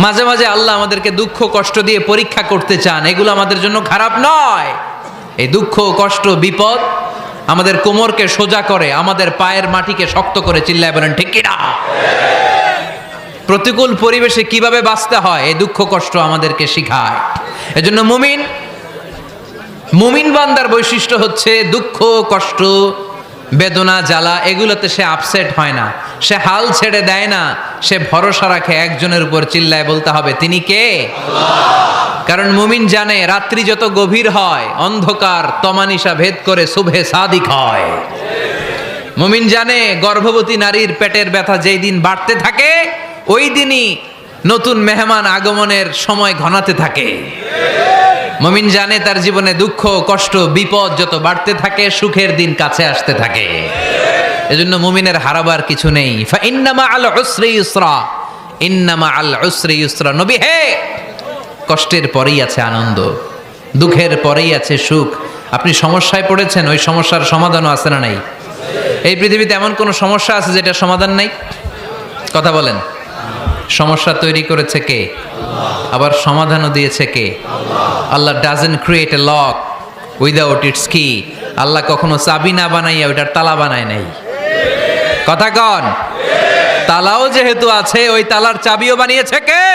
মাঝে মাঝে আল্লাহ আমাদেরকে দুঃখ কষ্ট দিয়ে পরীক্ষা করতে চান, এগুলো আমাদের জন্য খারাপ নয়। এই দুঃখ কষ্ট বিপদ আমাদের কোমরকে সোজা করে, আমাদের পায়ের মাটিকে শক্ত করে। চিল্লায় বলেন ঠিক কিনা? প্রতিকূল পরিবেশে কিভাবে বাঁচতে হয় এই দুঃখ কষ্ট আমাদেরকে শিখায়। এজন্য মুমিন বান্দার বৈশিষ্ট্য হচ্ছে দুঃখ কষ্ট বেদনা জ্বালা এগুলোতে সে আপসেট হয় না, সে হাল ছেড়ে দেয় না, সে ভরসা রাখে একজনের উপর। চিল্লায় বলতে হবে তিনি কে? কারণ মুমিন জানে রাত্রি যত গভীর হয় অন্ধকার তমানিসা ভেদ করে সুবহে সাদিক হয়। মুমিন জানে গর্ভবতী নারীর পেটের ব্যথা যেই দিন বাড়তে থাকে ওই দিনই নতুন মেহমান আগমনের সময় ঘনাতে থাকে। মুমিন জানে তার জীবনে দুঃখ কষ্ট বিপদ যত বাড়তে থাকে সুখের দিন কাছে আসতে থাকে। এজন্য মুমিনের হারাবার কিছু নেই। ফা ইন্নামা আল উসরি ইউসরা, ইন্নামা আল উসরি ইউসরা। নবী হে, কষ্টের পরেই আছে আনন্দ, দুঃখের পরেই আছে সুখ। আপনি সমস্যায় পড়েছেন, ওই সমস্যার সমাধানও আছে না নাই? এই পৃথিবীতে এমন কোন সমস্যা আছে যেটা সমাধান নাই? কথা বলেন। সমস্যা তৈরি করেছে কে? আবার সমাধানও দিয়েছে কে? Allah doesn't create a lock without its key. Allah কখনো চাবি না বানাইয়া ওইটার তালা বানায় নাই। কথা কন। তালাও যেহেতু আছে ওই তালার চাবিও বানিয়েছে কে?